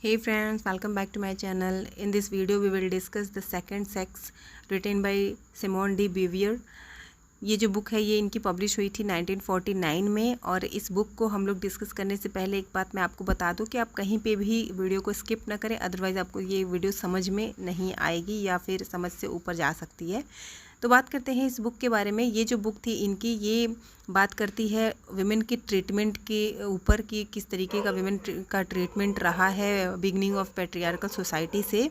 Hey friends, welcome back to my channel. In this video we will discuss The Second Sex written by Simone de Beauvoir. ये जो book है ये इनकी publish हुई थी 1949 में। और इस बुक को हम लोग डिस्कस करने से पहले एक बात मैं आपको बता दूं कि आप कहीं पे भी वीडियो को स्किप ना करें, अदरवाइज़ आपको ये वीडियो समझ में नहीं आएगी या फिर समझ से ऊपर जा सकती है। तो बात करते हैं इस बुक के बारे में। ये जो बुक थी इनकी, ये बात करती है विमेन के ट्रीटमेंट के ऊपर कि किस तरीके का विमेन का ट्रीटमेंट रहा है बिगनिंग ऑफ पैट्रियार्कल सोसाइटी से।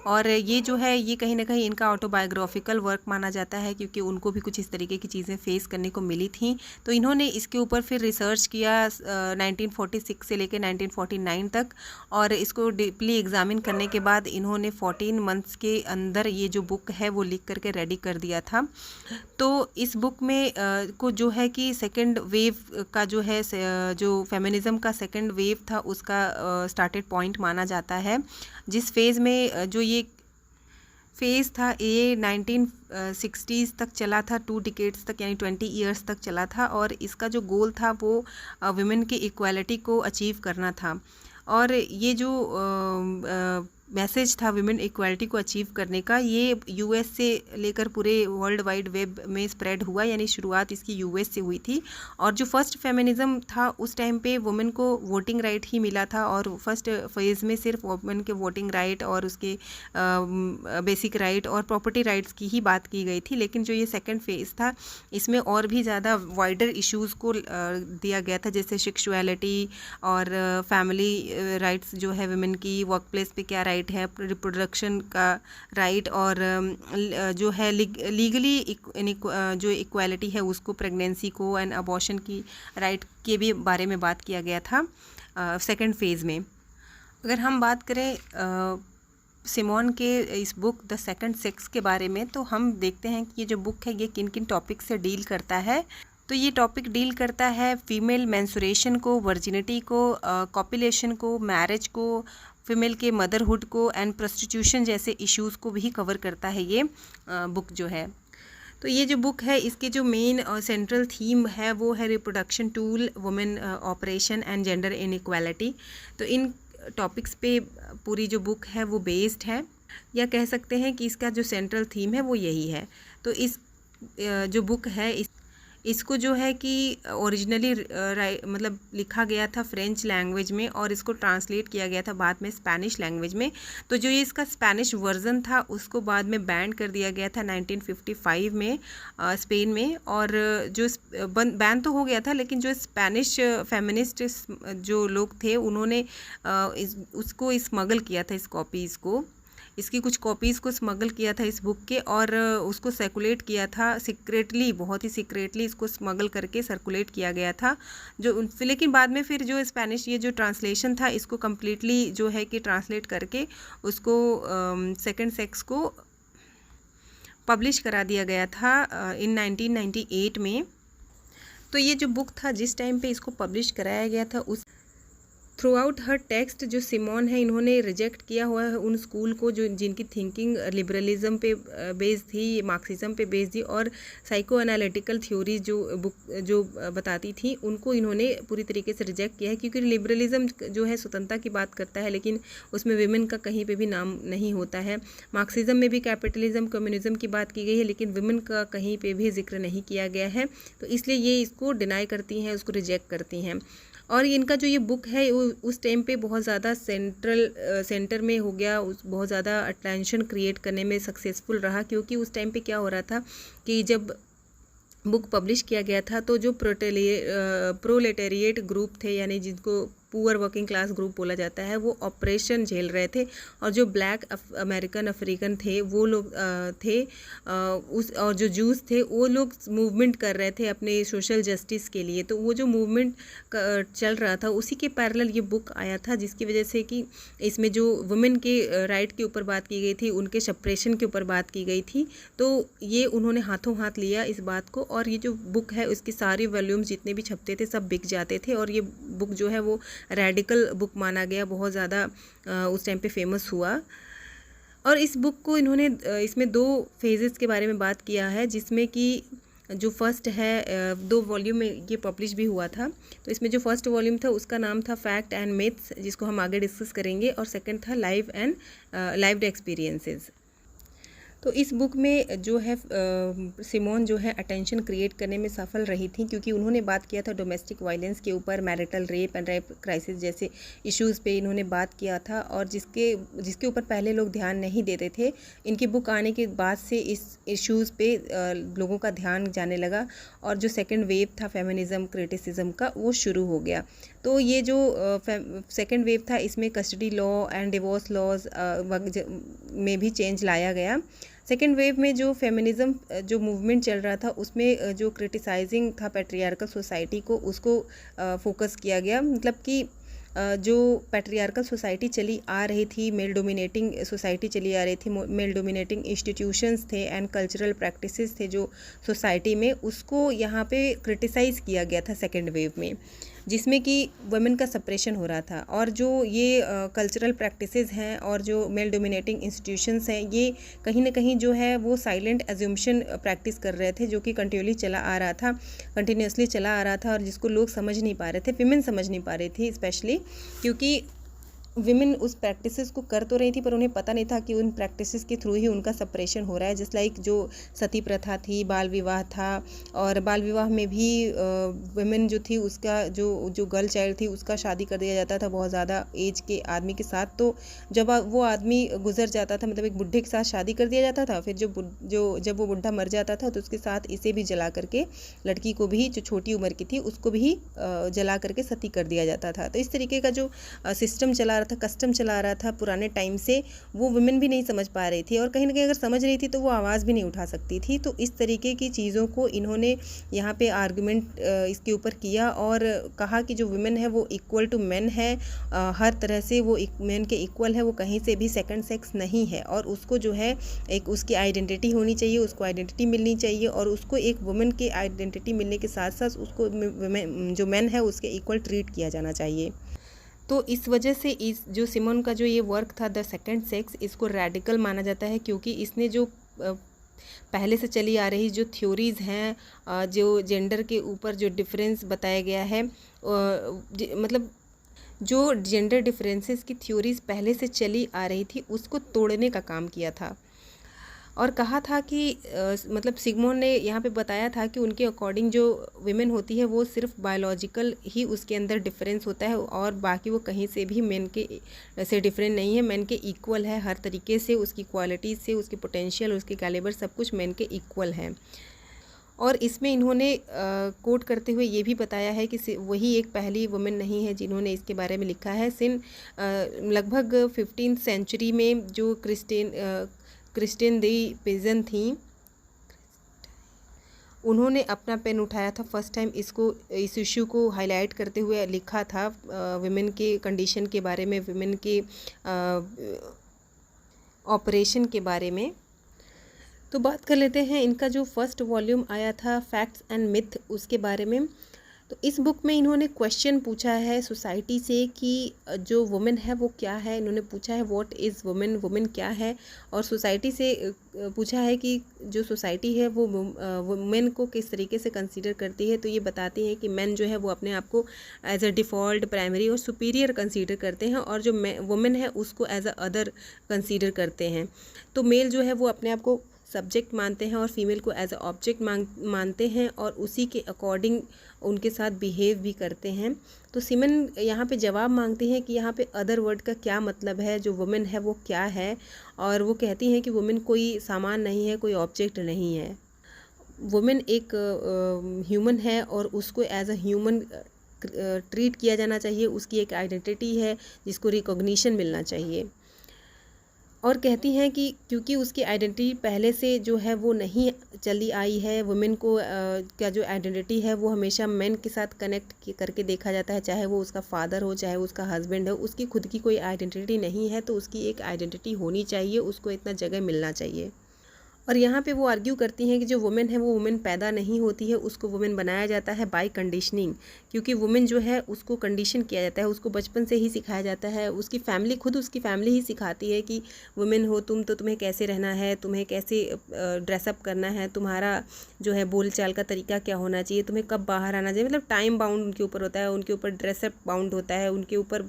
और ये जो है ये कहीं ना कहीं इनका ऑटोबायोग्राफिकल वर्क माना जाता है, क्योंकि उनको भी कुछ इस तरीके की चीज़ें फेस करने को मिली थी। तो इन्होंने इसके ऊपर फिर रिसर्च किया 1946 से लेकर 1949 तक, और इसको डीपली एग्जामिन करने के बाद इन्होंने 14 मंथ्स के अंदर ये जो बुक है वो लिख करके रेडी कर दिया था। तो इस बुक में को जो है कि सेकंड वेव का जो है जो फेमिनिज्म का सेकंड वेव था उसका स्टार्टेड पॉइंट माना जाता है। जिस फेज़ में जो ये फेज़ था ये 1960s तक चला था, 2 डिकेड्स तक यानी 20 ईयर्स तक चला था। और इसका जो गोल था वो वुमेन की इक्वालिटी को अचीव करना था। और ये जो मैसेज था विमेन इक्वालिटी को अचीव करने का, ये यूएस से लेकर पूरे वर्ल्ड वाइड वेब में स्प्रेड हुआ, यानी शुरुआत इसकी यूएस से हुई थी। और जो फर्स्ट फेमिनिज्म था उस टाइम पे वुमेन को वोटिंग राइट ही मिला था, और फर्स्ट फेज़ में सिर्फ वुमेन के वोटिंग राइट और उसके बेसिक राइट और प्रॉपर्टी राइट्स की ही बात की गई थी। लेकिन जो ये सेकेंड फेज़ था इसमें और भी ज़्यादा वाइडर इश्यूज़ को दिया गया था, जैसे सेक्सुअलिटी और फैमिली राइट्स जो है वुमेन की, वर्क प्लेस पे क्या राइट है, रिप्रोडक्शन का राइट, और जो है लीगली जो इक्वालिटी है उसको, प्रेगनेंसी को एंड अबॉर्शन की राइट के भी बारे में बात किया गया था सेकंड फेज़ में। अगर हम बात करें सिमोन के इस बुक द सेकंड सेक्स के बारे में, तो हम देखते हैं कि ये जो बुक है ये किन किन टॉपिक से डील करता है। तो ये टॉपिक डील करता है फीमेल मेंस्ट्रुएशन को, वर्जिनिटी को, कॉपुलेशन को, मैरिज को, फीमेल के मदरहुड को एंड प्रोस्टिट्यूशन जैसे इश्यूज़ को भी कवर करता है ये बुक जो है। तो ये जो बुक है इसके जो मेन और सेंट्रल थीम है वो है reproduction tool, women operation and gender inequality. तो इन टॉपिक्स पे पूरी जो बुक है वो बेस्ड है, या कह सकते हैं कि इसका जो सेंट्रल थीम है वो यही है। तो इस जो बुक है इसको जो है कि ओरिजिनली मतलब लिखा गया था फ्रेंच लैंग्वेज में, और इसको ट्रांसलेट किया गया था बाद में स्पेनिश लैंग्वेज में। तो जो ये इसका स्पेनिश वर्जन था उसको बाद में बैन कर दिया गया था 1955 में स्पेन में। और जो बैन तो हो गया था, लेकिन जो स्पेनिश फेमिनिस्ट जो लोग थे उन्होंने उसको स्मगल किया था, इसकी कुछ कॉपीज़ को स्मगल किया था इस बुक के, और उसको सर्कुलेट किया था सीक्रेटली, बहुत ही सीक्रेटली इसको स्मगल करके सर्कुलेट किया गया था। लेकिन बाद में फिर जो स्पेनिश ये जो ट्रांसलेशन था इसको कम्प्लीटली जो है कि ट्रांसलेट करके उसको सेकंड सेक्स को पब्लिश करा दिया गया था इन 1998 में। तो ये जो बुक था जिस टाइम पे इसको पब्लिश कराया गया था उस थ्रू आउट हर टेक्स्ट जो सिमोन है इन्होंने रिजेक्ट किया हुआ है उन स्कूल को जो जिनकी थिंकिंग लिबरलिज्म पे बेस्ड थी, मार्क्सिज्म पे बेस्ड थी, और साइको एनालिटिकल थ्योरीज जो बुक जो बताती थी उनको इन्होंने पूरी तरीके से रिजेक्ट किया है। क्योंकि लिबरलिज्म जो है स्वतंत्रता की बात करता है, लेकिन उसमें विमेन का कहीं पे भी नाम नहीं होता है। मार्क्सिज्म में भी कैपिटलिज्म, कम्युनिज्म की बात की गई है, लेकिन विमेन का कहीं पे भी जिक्र नहीं किया गया है। तो इसलिए ये इसको डिनाई करती हैं, उसको रिजेक्ट करती हैं। और इनका जो ये बुक है उस टाइम पे बहुत ज़्यादा सेंटर में हो गया, बहुत ज़्यादा अटेंशन क्रिएट करने में सक्सेसफुल रहा। क्योंकि उस टाइम पे क्या हो रहा था कि जब बुक पब्लिश किया गया था तो जो प्रोलेटेरिएट ग्रुप थे, यानी जिनको पुअर वर्किंग क्लास ग्रुप बोला जाता है, वो ऑपरेशन झेल रहे थे। और जो ब्लैक अमेरिकन अफ्रीकन थे वो लोग थे और जो जूस थे वो लोग मूवमेंट कर रहे थे अपने सोशल जस्टिस के लिए। तो वो जो मूवमेंट चल रहा था उसी के पैरेलल ये बुक आया था, जिसकी वजह से कि इसमें जो वुमेन के राइट के ऊपर बात की गई थी, उनके सप्रेशन के ऊपर बात की गई थी। तो ये उन्होंने हाथों हाथ लिया इस बात को, और ये जो बुक है उसकी सारी वॉल्यूम्स जितने भी छपते थे सब बिक जाते थे। और ये बुक जो है वो रेडिकल बुक माना गया, बहुत ज़्यादा उस टाइम पे फेमस हुआ। और इस बुक को इन्होंने इसमें 2 फेजेस के बारे में बात किया है, जिसमें कि जो फर्स्ट है 2 वॉल्यूम में ये पब्लिश भी हुआ था। तो इसमें जो फर्स्ट वॉल्यूम था उसका नाम था फैक्ट एंड मिथ्स, जिसको हम आगे डिस्कस करेंगे, और सेकंड था लाइव्ड एक्सपीरियंसेस। तो इस बुक में जो है सिमोन जो है अटेंशन क्रिएट करने में सफल रही थी, क्योंकि उन्होंने बात किया था डोमेस्टिक वायलेंस के ऊपर, marital rape and rape crisis जैसे इश्यूज़ पे इन्होंने बात किया था, और जिसके ऊपर पहले लोग ध्यान नहीं देते थे। इनकी बुक आने के बाद से इस इश्यूज़ पे लोगों का ध्यान जाने लगा, और जो सेकेंड वेव था फेमिनिज़म क्रिटिसिज्म का वो शुरू हो गया। तो ये जो सेकेंड वेव था इसमें custody law and divorce laws में भी चेंज लाया गया। सेकेंड वेव में जो फेमिनिज़म जो मूवमेंट चल रहा था उसमें जो क्रिटिसाइजिंग था पैट्रियार्कल सोसाइटी को, उसको फोकस किया गया। मतलब कि जो पैट्रियार्कल सोसाइटी चली आ रही थी, मेल डोमिनेटिंग सोसाइटी चली आ रही थी, मेल डोमिनेटिंग इंस्टीट्यूशंस थे एंड कल्चरल प्रैक्टिसेस थे जो सोसाइटी में, उसको यहाँ पे क्रिटिसाइज़ किया गया था सेकेंड वेव में, जिसमें कि वुमेन का सप्रेशन हो रहा था। और जो ये कल्चरल प्रैक्टिसेस हैं और जो मेल डोमिनेटिंग इंस्टीट्यूशंस हैं, ये कहीं ना कहीं जो है वो साइलेंट एज्यूम्शन प्रैक्टिस कर रहे थे, जो कि कंटिन्यूसली चला आ रहा था, और जिसको लोग समझ नहीं पा रहे थे, विमेन समझ नहीं पा रही थी स्पेशली, क्योंकि विमेन उस प्रैक्टिसेस को कर तो रही थी पर उन्हें पता नहीं था कि उन प्रैक्टिसेस के थ्रू ही उनका सप्रेशन हो रहा है। जस्ट लाइक जो सती प्रथा थी, बाल विवाह था, और बाल विवाह में भी विमेन जो थी उसका जो गर्ल चाइल्ड थी उसका शादी कर दिया जाता था बहुत ज़्यादा एज के आदमी के साथ। तो जब वो आदमी गुजर जाता था, मतलब एक बुढ़े के साथ शादी कर दिया जाता था, फिर जब वो बुढ़ा मर जाता था तो उसके साथ इसे भी जला करके, लड़की को भी जो छोटी उम्र की थी उसको भी जला करके सती कर दिया जाता था। तो इस तरीके का जो सिस्टम चला था, कस्टम चला रहा था पुराने टाइम से, वो वुमेन भी नहीं समझ पा रही थी, और कहीं ना कहीं अगर समझ रही थी तो वो आवाज़ भी नहीं उठा सकती थी। तो इस तरीके की चीज़ों को इन्होंने यहाँ पे आर्गुमेंट इसके ऊपर किया और कहा कि जो वुमेन है वो इक्वल टू मेन है, हर तरह से वो मेन के इक्वल है, वो कहीं से भी सेकंड सेक्स नहीं है, और उसको जो है एक उसकी आइडेंटिटी होनी चाहिए, उसको आइडेंटिटी मिलनी चाहिए, और उसको एक वुमेन के आइडेंटिटी मिलने के साथ साथ उसको जो मेन है उसके इक्वल ट्रीट किया जाना चाहिए। तो इस वजह से इस जो सिमोन का जो ये वर्क था द सेकंड सेक्स, इसको रेडिकल माना जाता है, क्योंकि इसने जो पहले से चली आ रही जो थ्योरीज़ हैं, जो जेंडर के ऊपर जो डिफरेंस बताया गया है, मतलब जो जेंडर डिफरेंसेस की थ्योरीज़ पहले से चली आ रही थी उसको तोड़ने का काम किया था। और कहा था कि मतलब सिगमोन ने यहाँ पे बताया था कि उनके अकॉर्डिंग जो विमेन होती है वो सिर्फ बायोलॉजिकल ही उसके अंदर डिफरेंस होता है, और बाकी वो कहीं से भी मेन के से डिफरेंट नहीं है, मेन के इक्वल है हर तरीके से, उसकी क्वालिटी से, उसकी पोटेंशियल, उसके कैलिबर, सब कुछ मेन के इक्वल है। और इसमें इन्होंने कोट करते हुए ये भी बताया है कि वही एक पहली वुमेन नहीं है जिन्होंने इसके बारे में लिखा है। लगभग 15th सेंचुरी में जो क्रिस्टिन दी पिजन थी, उन्होंने अपना पेन उठाया था फर्स्ट टाइम, इस इशू को हाईलाइट करते हुए लिखा था विमेन के कंडीशन के बारे में, विमेन के ऑपरेशन के बारे में। तो बात कर लेते हैं इनका जो फर्स्ट वॉल्यूम आया था फैक्ट्स एंड मिथ, उसके बारे में। तो इस बुक में इन्होंने क्वेश्चन पूछा है सोसाइटी से कि जो वुमेन है वो क्या है। इन्होंने पूछा है व्हाट इज़ वुमेन, वुमेन क्या है, और सोसाइटी से पूछा है कि जो सोसाइटी है वो वुमेन को किस तरीके से कंसीडर करती है। तो ये बताती है कि मेन जो है वो अपने आप को एज अ डिफ़ॉल्ट, प्राइमरी और सुपीरियर कंसीडर करते हैं, और जो वुमेन है उसको एज अ अदर कंसीडर करते हैं। तो मेल जो है वो अपने आप को सब्जेक्ट मानते हैं और फीमेल को एज अ ऑब्जेक्ट मानते हैं, और उसी के अकॉर्डिंग उनके साथ बिहेव भी करते हैं। तो सिमन यहाँ पे जवाब मांगती हैं कि यहाँ पे अदर वर्ड का क्या मतलब है, जो वुमेन है वो क्या है, और वो कहती हैं कि वुमेन कोई सामान नहीं है, कोई ऑब्जेक्ट नहीं है। वुमेन एक ह्यूमन है और उसको एज अ ह्यूमन ट्रीट किया जाना चाहिए, उसकी एक आइडेंटिटी है जिसको रिकॉग्निशन मिलना चाहिए। और कहती हैं कि क्योंकि उसकी आइडेंटिटी पहले से जो है वो नहीं चली आई है, वुमेन को का जो आइडेंटिटी है वो हमेशा मेन के साथ कनेक्ट करके देखा जाता है, चाहे वो उसका फादर हो, चाहे वो उसका हस्बैंड हो। उसकी खुद की कोई आइडेंटिटी नहीं है, तो उसकी एक आइडेंटिटी होनी चाहिए, उसको इतना जगह मिलना चाहिए। और यहाँ पे वो आर्ग्यू करती हैं कि जो वुमेन है वो वुमेन पैदा नहीं होती है, उसको वुमेन बनाया जाता है बाय कंडीशनिंग, क्योंकि वुमेन जो है उसको कंडीशन किया जाता है, उसको बचपन से ही सिखाया जाता है, उसकी फैमिली, खुद उसकी फैमिली ही सिखाती है कि वुमेन हो तुम तो तुम्हें कैसे रहना है, तुम्हें कैसे ड्रेसअप करना है, तुम्हारा जो है बोल चाल का तरीका क्या होना चाहिए, तुम्हें कब बाहर आना चाहिए, मतलब टाइम बाउंड उनके ऊपर होता है, उनके ऊपर ड्रेसअप बाउंड होता है, उनके ऊपर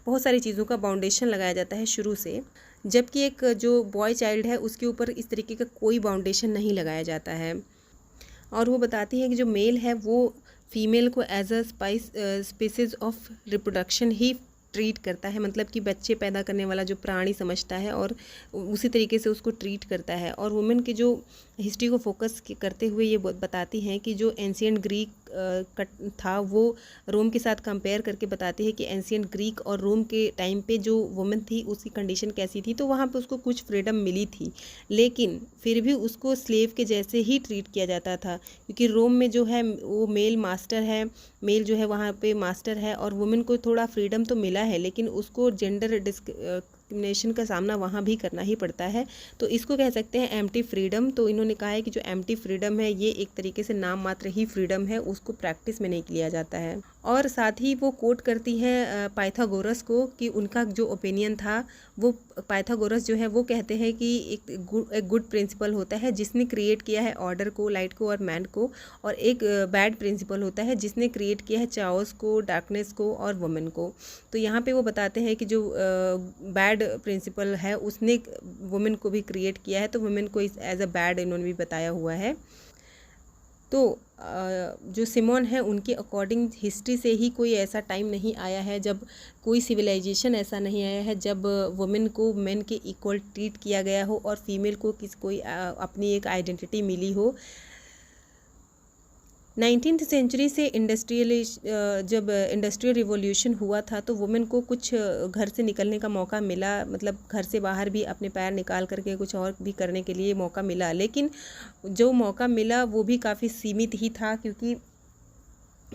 बहुत सारी चीज़ों का बाउंडेशन लगाया जाता है शुरू से। जबकि एक जो बॉय चाइल्ड है उसके ऊपर इस तरीके का कोई बाउंडेशन नहीं लगाया जाता है। और वो बताती है कि जो मेल है वो फीमेल को as a species of reproduction ही ट्रीट करता है, मतलब कि बच्चे पैदा करने वाला जो प्राणी समझता है और उसी तरीके से उसको ट्रीट करता है। और वुमेन की जो हिस्ट्री को फोकस करते हुए ये बताती हैं कि जो एंशियंट ग्रीक था वो रोम के साथ कंपेयर करके बताती है कि एंशियंट ग्रीक और रोम के टाइम पे जो वुमेन थी उसकी कंडीशन कैसी थी। तो वहाँ पे उसको कुछ फ्रीडम मिली थी, लेकिन फिर भी उसको स्लेव के जैसे ही ट्रीट किया जाता था, क्योंकि रोम में जो है वो मेल मास्टर है, मेल जो है वहाँ पे मास्टर है, और वुमेन को थोड़ा फ्रीडम तो मिला है लेकिन उसको जेंडर डिस्क्रिमिनेशन का सामना वहाँ भी करना ही पड़ता है। तो इसको कह सकते हैं एम्प्टी फ्रीडम। तो इन्होंने कहा है कि जो एम्प्टी फ्रीडम है ये एक तरीके से नाम मात्र ही फ्रीडम है, उसको प्रैक्टिस में नहीं किया जाता है। और साथ ही वो कोट करती हैं पाइथागोरस को कि उनका जो ओपिनियन था, वो पाइथागोरस जो है वो कहते हैं कि एक गुड प्रिंसिपल होता है जिसने क्रिएट किया है ऑर्डर को, लाइट को और मैन को, और एक बैड प्रिंसिपल होता है जिसने क्रिएट किया है चाओस को, डार्कनेस को और वुमेन को। तो यहाँ पे वो बताते हैं कि जो बैड प्रिंसिपल है उसने वुमेन को भी क्रिएट किया है, तो वुमेन को एज अ बैड इन्होंने भी बताया हुआ है। तो जो सिमोन है उनके अकॉर्डिंग हिस्ट्री से ही कोई ऐसा टाइम नहीं आया है, जब कोई सिविलाइजेशन ऐसा नहीं आया है जब वुमेन को मेन के इक्वल ट्रीट किया गया हो और फीमेल को कोई अपनी एक आइडेंटिटी मिली हो। 19th सेंचुरी से जब इंडस्ट्रियल रिवॉल्यूशन हुआ था तो वुमेन को कुछ घर से निकलने का मौका मिला, मतलब घर से बाहर भी अपने पैर निकाल करके कुछ और भी करने के लिए मौका मिला, लेकिन जो मौका मिला वो भी काफ़ी सीमित ही था, क्योंकि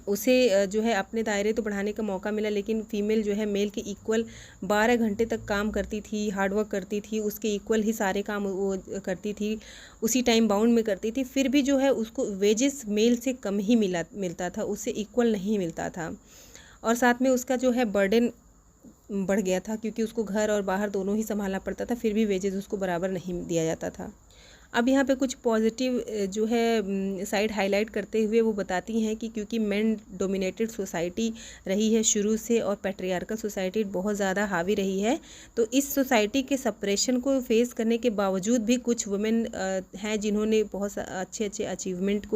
उसे जो है अपने दायरे तो बढ़ाने का मौका मिला, लेकिन फीमेल जो है मेल के इक्वल 12 घंटे तक काम करती थी, हार्डवर्क करती थी, उसके इक्वल ही सारे काम वो करती थी, उसी टाइम बाउंड में करती थी, फिर भी जो है उसको वेजेस मेल से कम ही मिलता था, उससे इक्वल नहीं मिलता था। और साथ में उसका जो है बर्डन बढ़ गया था, क्योंकि उसको घर और बाहर दोनों ही संभालना पड़ता था, फिर भी वेजेस उसको बराबर नहीं दिया जाता था। अब यहाँ पे कुछ पॉजिटिव जो है साइड हाईलाइट करते हुए वो बताती हैं कि क्योंकि मेन डोमिनेटेड सोसाइटी रही है शुरू से और पैट्रियार्कल सोसाइटी बहुत ज़्यादा हावी रही है, तो इस सोसाइटी के सप्रेशन को फेस करने के बावजूद भी कुछ वुमेन हैं जिन्होंने बहुत अच्छे अच्छे अचीवमेंट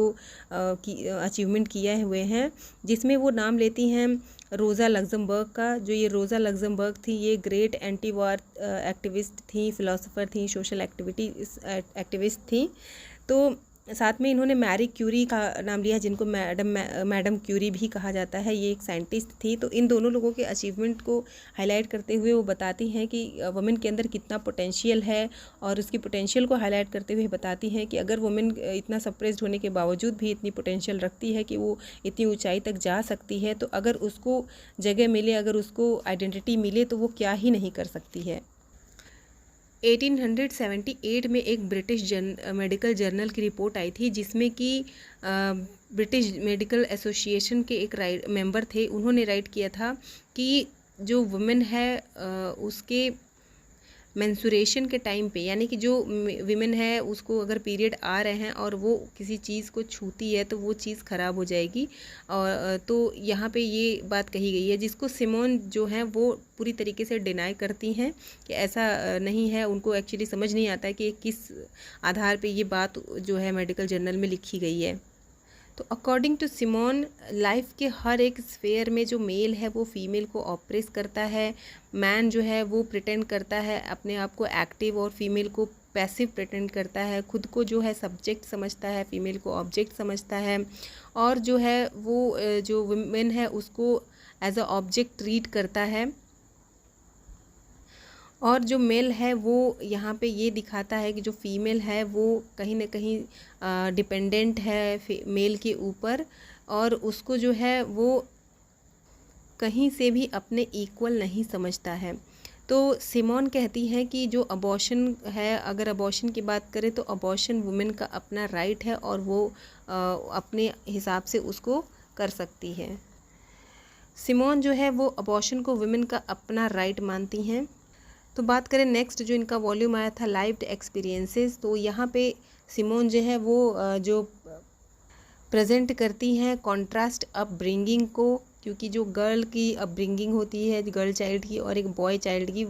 किए हुए हैं, जिसमें वो नाम लेती हैं रोज़ा लग्जमबर्ग का। जो ये रोज़ा लग्जमबर्ग थी ये ग्रेट एंटी वार एक्टिविस्ट थी, फ़िलासफ़र थी, सोशल एक्टिविस्ट थी। तो साथ में इन्होंने मैरी क्यूरी का नाम लिया, जिनको मैडम क्यूरी भी कहा जाता है, ये एक साइंटिस्ट थी। तो इन दोनों लोगों के अचीवमेंट को हाईलाइट करते हुए वो बताती हैं कि वुमेन के अंदर कितना पोटेंशियल है, और उसकी पोटेंशियल को हाईलाइट करते हुए बताती हैं कि अगर वुमेन इतना सप्रेस्ड होने के बावजूद भी इतनी पोटेंशियल रखती है कि वो इतनी ऊंचाई तक जा सकती है, तो अगर उसको जगह मिले, अगर उसको आइडेंटिटी मिले, तो वो क्या ही नहीं कर सकती है। 1878 में एक ब्रिटिश मेडिकल जर्नल की रिपोर्ट आई थी, जिसमें कि ब्रिटिश मेडिकल एसोसिएशन के एक मेंबर थे, उन्होंने राइट किया था कि जो वुमेन है उसके मेंसुरेशन के टाइम पे, यानी कि जो विमेन है उसको अगर पीरियड आ रहे हैं और वो किसी चीज़ को छूती है तो वो चीज़ ख़राब हो जाएगी। और तो यहाँ पे ये बात कही गई है, जिसको सिमोन जो है वो पूरी तरीके से डिनाई करती हैं कि ऐसा नहीं है। उनको एक्चुअली समझ नहीं आता है कि किस आधार पे ये बात जो है मेडिकल जर्नल में लिखी गई है। तो अकॉर्डिंग टू सिमोन, लाइफ के हर एक स्फेयर में जो मेल है वो फीमेल को ऑप्रेस करता है, मैन जो है वो प्रिटेंड करता है अपने आप को एक्टिव और फीमेल को पैसिव प्रिटेंड करता है, खुद को जो है सब्जेक्ट समझता है, फीमेल को ऑब्जेक्ट समझता है, और जो है वो जो वुमेन है उसको एज अ ऑब्जेक्ट ट्रीट करता है। और जो मेल है वो यहाँ पे ये दिखाता है कि जो फीमेल है वो कहीं ना कहीं डिपेंडेंट है मेल के ऊपर, और उसको जो है वो कहीं से भी अपने इक्वल नहीं समझता है। तो सिमोन कहती हैं कि जो अबॉर्शन है, अगर अबॉर्शन की बात करें तो अबॉर्शन वुमेन का अपना राइट है और वो अपने हिसाब से उसको कर सकती है। सिमोन जो है वो अबॉर्शन को वुमेन का अपना राइट मानती हैं। तो बात करें नेक्स्ट जो इनका वॉल्यूम आया था लाइव्ड एक्सपीरियंसेस, तो यहाँ पे सिमोन जो है वो जो प्रेजेंट करती हैं कॉन्ट्रास्ट अपब्रिंगिंग को, क्योंकि जो गर्ल की अपब्रिंगिंग होती है गर्ल चाइल्ड की और एक बॉय चाइल्ड की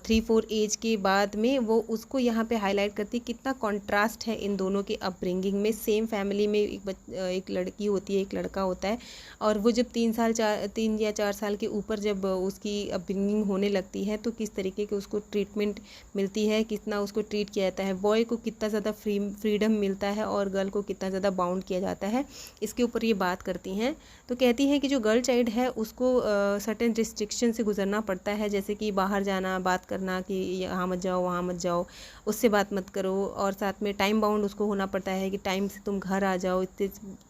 3-4 एज के बाद में, वो उसको यहाँ पे हाईलाइट करती है कितना कॉन्ट्रास्ट है इन दोनों के अपब्रिंगिंग में। सेम फैमिली में एक लड़की होती है, एक लड़का होता है, और वो जब 3 या 4 साल के ऊपर जब उसकी अपब्रिंगिंग होने लगती है तो किस तरीके के उसको ट्रीटमेंट मिलती है, कितना उसको ट्रीट किया जाता है, बॉय को कितना ज़्यादा फ्रीडम मिलता है और गर्ल को कितना ज़्यादा बाउंड किया जाता है, इसके ऊपर ये बात करती हैं। तो कहती हैं कि जो गर्ल चाइल्ड है उसको सर्टेन रिस्ट्रिक्शन से गुजरना पड़ता है, जैसे कि बाहर जाना, बात करना कि यहाँ मत जाओ वहाँ मत जाओ, उससे बात मत करो, और साथ में टाइम बाउंड उसको होना पड़ता है कि टाइम से तुम घर आ जाओ, इतने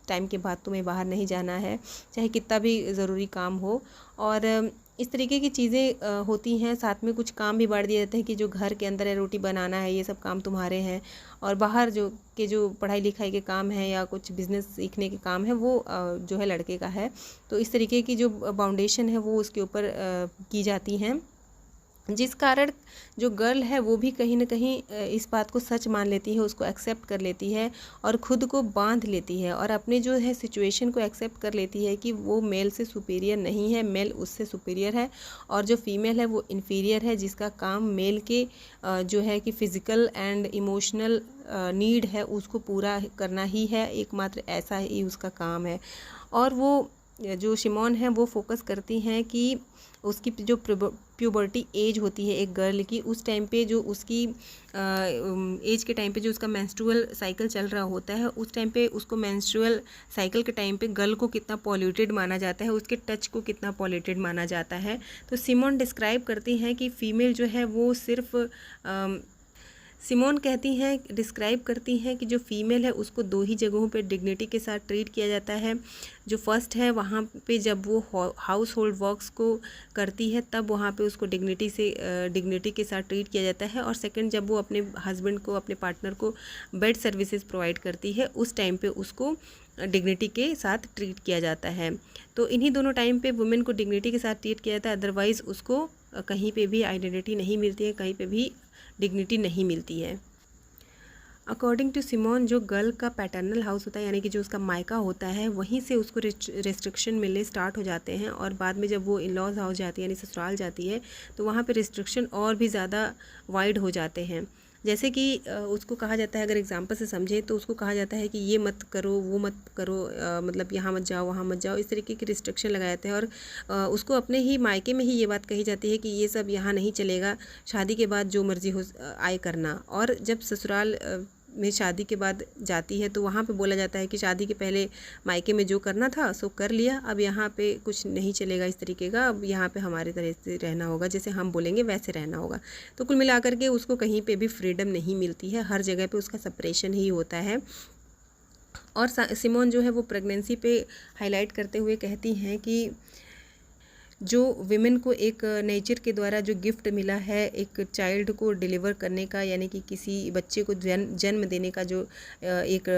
टाइम के बाद तुम्हें बाहर नहीं जाना है, चाहे कितना भी ज़रूरी काम हो। और इस तरीके की चीज़ें होती हैं। साथ में कुछ काम भी बांट दिए जाते हैं कि जो घर के अंदर है, रोटी बनाना है, ये सब काम तुम्हारे हैं, और बाहर जो पढ़ाई लिखाई के काम है या कुछ बिज़नेस सीखने के काम है वो जो है लड़के का है। तो इस तरीके की जो बाउंडेशन है वो उसके ऊपर की जाती हैं, जिस कारण जो गर्ल है वो भी कहीं ना कहीं इस बात को सच मान लेती है, उसको एक्सेप्ट कर लेती है और ख़ुद को बांध लेती है और अपने जो है सिचुएशन को एक्सेप्ट कर लेती है कि वो मेल से सुपीरियर नहीं है, मेल उससे सुपीरियर है, और जो फीमेल है वो इन्फीरियर है, जिसका काम मेल के जो है कि फ़िज़िकल एंड इमोशनल नीड है उसको पूरा करना ही है, एकमात्र ऐसा ही उसका काम है। और वो जो सिमोन है वो फोकस करती हैं कि उसकी जो प्यूबर्टी एज होती है एक गर्ल की, उस टाइम पे जो उसकी एज के टाइम पे जो उसका मेंस्ट्रुअल साइकिल चल रहा होता है, उस टाइम पे उसको मेंस्ट्रुअल साइकिल के टाइम पे गर्ल को कितना पॉल्यूटेड माना जाता है, उसके टच को कितना पॉल्यूटेड माना जाता है। तो सिमोन डिस्क्राइब करती हैं कि फ़ीमेल जो है वो सिर्फ सिमोन कहती हैं, डिस्क्राइब करती हैं कि जो फीमेल है उसको 2 ही जगहों पे डिग्निटी के साथ ट्रीट किया जाता है। जो फर्स्ट है वहाँ पे जब वो हाउस होल्ड वर्क्स को करती है तब वहाँ पे उसको डिग्निटी के साथ ट्रीट किया जाता है, और सेकंड जब वो अपने हस्बैंड को, अपने पार्टनर को बेड सर्विसेज प्रोवाइड करती है उस टाइम पे उसको डिग्निटी के साथ ट्रीट किया जाता है। तो इन्हीं दोनों टाइम पे वुमेन को डिग्निटी के साथ ट्रीट किया जाता है, अदरवाइज़ उसको कहीं पे भी आइडेंटिटी नहीं मिलती है, कहीं पे भी डिग्निटी नहीं मिलती है। अकॉर्डिंग टू सिमोन, जो गर्ल का पैटर्नल हाउस होता है यानी कि जो उसका मायका होता है, वहीं से उसको रिस्ट्रिक्शन मिलने स्टार्ट हो जाते हैं, और बाद में जब वो इन लॉज हाउस जाती है यानी ससुराल जाती है तो वहाँ पे रिस्ट्रिक्शन और भी ज़्यादा वाइड हो जाते हैं। जैसे कि उसको कहा जाता है, अगर एग्जांपल से समझे तो उसको कहा जाता है कि ये मत करो, वो मत करो, मतलब यहाँ मत जाओ, वहाँ मत जाओ, इस तरीके की रिस्ट्रिक्शन लगाए जाते हैं। और उसको अपने ही मायके में ही ये बात कही जाती है कि ये सब यहाँ नहीं चलेगा, शादी के बाद जो मर्ज़ी हो आए करना। और जब ससुराल में शादी के बाद जाती है तो वहाँ पे बोला जाता है कि शादी के पहले मायके में जो करना था सो कर लिया, अब यहाँ पे कुछ नहीं चलेगा इस तरीके का, अब यहाँ पे हमारी तरह से रहना होगा, जैसे हम बोलेंगे वैसे रहना होगा। तो कुल मिलाकर के उसको कहीं पे भी फ्रीडम नहीं मिलती है, हर जगह पे उसका सेपरेशन ही होता है। और सिमोन जो है वो प्रेगनेंसी पे हाईलाइट करते हुए कहती हैं कि जो विमेन को एक नेचर के द्वारा जो गिफ्ट मिला है एक चाइल्ड को डिलीवर करने का, यानी कि किसी बच्चे को जन्म देने का जो एक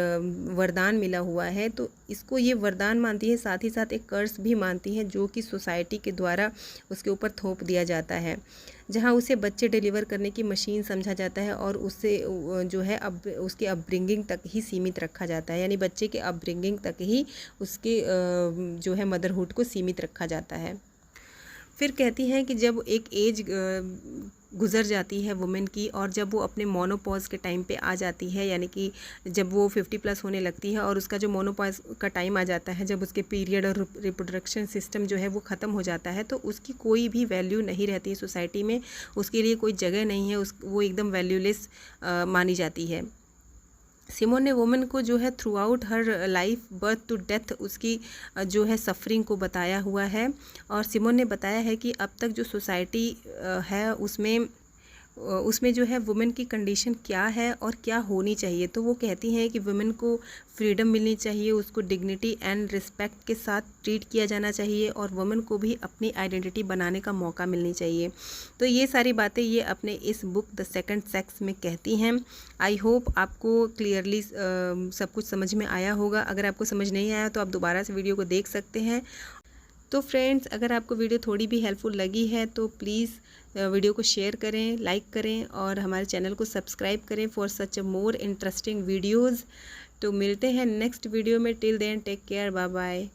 वरदान मिला हुआ है, तो इसको ये वरदान मानती है, साथ ही साथ एक कर्स भी मानती है जो कि सोसाइटी के द्वारा उसके ऊपर थोप दिया जाता है, जहाँ उसे बच्चे डिलीवर करने की मशीन समझा जाता है और उससे जो है अब उसके अपब्रिंगिंग तक ही सीमित रखा जाता है, यानी बच्चे के अपब्रिंगिंग तक ही उसके जो है मदरहुड को सीमित रखा जाता है। फिर कहती हैं कि जब एक एज गुज़र जाती है वुमेन की और जब वो अपने मोनोपॉज के टाइम पे आ जाती है, यानी कि जब वो 50+ होने लगती है और उसका जो मोनोपॉज का टाइम आ जाता है, जब उसके पीरियड और रिप्रोडक्शन सिस्टम जो है वो ख़त्म हो जाता है, तो उसकी कोई भी वैल्यू नहीं रहती है सोसाइटी में, उसके लिए कोई जगह नहीं है, वो एकदम वैल्यूलेस मानी जाती है। सिमोन ने वुमेन को जो है थ्रू आउट हर लाइफ बर्थ टू डेथ उसकी जो है सफरिंग को बताया हुआ है, और सिमोन ने बताया है कि अब तक जो सोसाइटी है उसमें उसमें जो है वुमेन की कंडीशन क्या है और क्या होनी चाहिए। तो वो कहती हैं कि वुमेन को फ्रीडम मिलनी चाहिए, उसको डिग्निटी एंड रिस्पेक्ट के साथ ट्रीट किया जाना चाहिए और वुमेन को भी अपनी आइडेंटिटी बनाने का मौका मिलनी चाहिए। तो ये सारी बातें ये अपने इस बुक द सेकंड सेक्स में कहती हैं। आई होप आपको क्लियरली सब कुछ समझ में आया होगा। अगर आपको समझ नहीं आया तो आप दोबारा से वीडियो को देख सकते हैं। तो फ्रेंड्स, अगर आपको वीडियो थोड़ी भी हेल्पफुल लगी है तो प्लीज़ वीडियो को शेयर करें, लाइक करें और हमारे चैनल को सब्सक्राइब करें for such a more interesting videos. तो मिलते हैं नेक्स्ट वीडियो में। Till then take care, bye bye.